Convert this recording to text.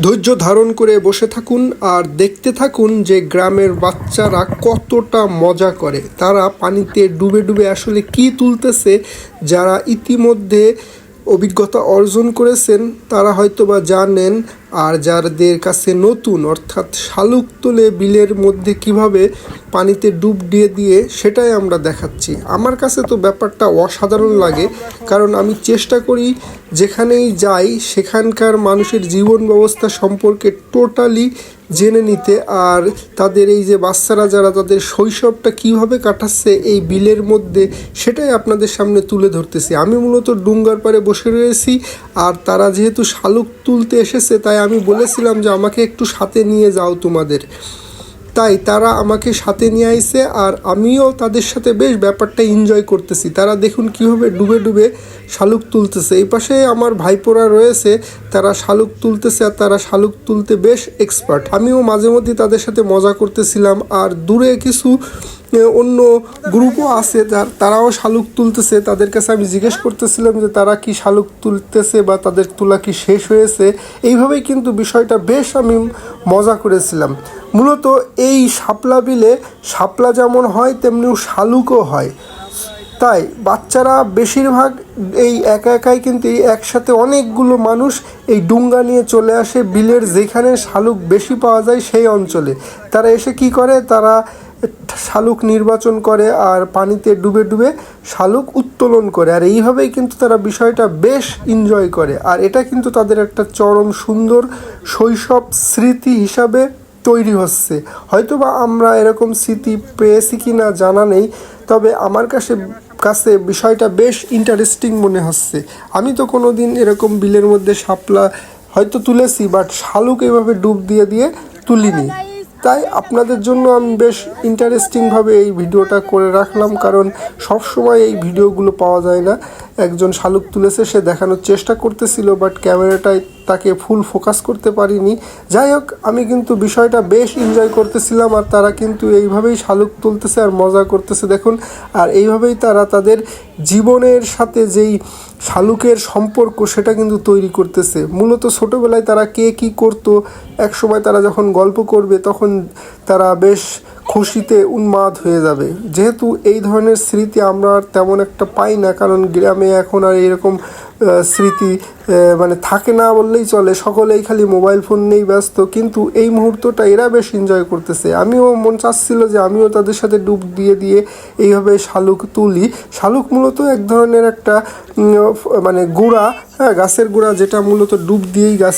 ধৈর্য ধারণ করে বসে থাকুন আর দেখতে থাকুন যে গ্রামের বাচ্চারা কতটা মজা করে। তারা পানিতে ডুবে ডুবে আসলে কি তুলতেছে, যারা ইতিমধ্যে অভিজ্ঞতা অর্জন করেছেন তারা হয়তোবা জানেন, আর যাদের কাছে নতুন অর্থাৎ শালুক তুলে বিলের মধ্যে কিভাবে পানিতে ডুব দিয়ে দিয়ে সেটাই আমরা দেখাচ্ছি। আমার কাছে তো ব্যাপারটা অসাধারণ লাগে, কারণ আমি চেষ্টা করি যেখানেই যাই সেখানকার মানুষের জীবন ব্যবস্থা সম্পর্কে টোটালি জেনে নিতে, আর তাদের এই যে বাচ্চারা যারা তাদের শৈশবটা কিভাবে কাটাচ্ছে এই বিলের মধ্যে সেটাই আপনাদের সামনে তুলে ধরতেছি। আমি মূলত ডুঙ্গার পাড়ে বসে রয়েছি, আর তারা যেহেতু শালুক তুলতে এসেছে তাই আমি বলেছিলাম যে আমাকে একটু সাথে নিয়ে যাও তোমাদের, তাই তারা আমাকে সাথে নিয়ে আইছে আর আমিও তাদের সাথে বেশ ব্যাপারটা এনজয় করতেছি। তারা দেখুন কীভাবে ডুবে ডুবে শালুক তুলতেছে। এই পাশে আমার ভাইপোরা রয়েছে, তারা শালুক তুলতেছে আর তারা শালুক তুলতে বেশ এক্সপার্ট। আমিও মাঝে মধ্যে তাদের সাথে মজা করতেছিলাম, আর দূরে কিছু অন্য গ্রুপও আছে তারাও শালুক তুলতেছে। তাদের কাছে আমি জিজ্ঞেস করতেছিলাম যে তারা কি শালুক তুলতেছে বা তাদের তোলা কি শেষ হয়েছে। এইভাবেই কিন্তু বিষয়টা বেশ আমি মজা করেছিলাম। মূলত এই শাপলা বিলে শাপলা যেমন হয় তেমনি শালুকও হয়, তাই বাচ্চারা বেশিরভাগ এই একা একাই কিন্তু একসাথে অনেকগুলো মানুষ এই ডুঙ্গা নিয়ে চলে আসে বিলের যেখানে শালুক বেশি পাওয়া যায় সেই অঞ্চলে। তারা এসে কি করে, তারা শালুক নির্বাচন করে আর পানিতে ডুবে ডুবে শালুক উত্তোলন করে, আর এইভাবেই কিন্তু তারা বিষয়টা বেশ এনজয় করে। আর এটা কিন্তু তাদের একটা চরম সুন্দর শৈশব স্মৃতি হিসাবে তৈরি হচ্ছে। হয়তোবা আমরা এরকম স্মৃতি পেয়েছি কি না জানা নেই, তবে আমার কাছে বিষয়টা বেশ ইন্টারেস্টিং মনে হচ্ছে। আমি তো কোনো দিন এরকম বিলের মধ্যে শাপলা হয়তো তুলেছি, বাট শালুক এভাবে ডুব দিয়ে দিয়ে তুলিনি। তাই আপনাদের জন্য আমি বেশ ইন্টারেস্টিংভাবে এই ভিডিওটা করে রাখলাম, কারণ সব সময় এই ভিডিওগুলো পাওয়া যায় না। একজন শালুক তুলেছে, সে দেখানোর চেষ্টা করতেছিল, বাট ক্যামেরাটায় তাকে ফুল ফোকাস করতে পারিনি। যাই হোক, আমি কিন্তু বিষয়টা বেশ এনজয় করতেছিলাম, আর তারা কিন্তু এইভাবেই শালুক তুলতেছে আর মজা করতেছে দেখুন। আর এইভাবেই তারা তাদের জীবনের সাথে যেই শালুকের সম্পর্ক সেটা কিন্তু তৈরি করতেছে। মূলত ছোটোবেলায় তারা কে কী করতো একসময় তারা যখন গল্প করবে তখন তারা বেশ খুশিতে উন্মাদ হয়ে যাবে। যেহেতু এই ধরনের স্মৃতি আমরা আর তেমন একটা পাই না, কারণ গ্রামে এখন আর এরকম স্মৃতি মানে থাকে না বললেই চলে, সকলেই খালি মোবাইল ফোন নিয়েই ব্যস্ত। কিন্তু এই মুহূর্তটা এরা বেশ এনজয় করতেছে। আমিও মন চাচ্ছিল যে আমিও তাদের সাথে ডুব দিয়ে দিয়ে এইভাবে শালুক তুলি। শালুক মূলত এক ধরনের একটা মানে গুঁড়া, হ্যাঁ, গাছের গুঁড়া, যেটা মূলত ডুব দিয়েই গাছ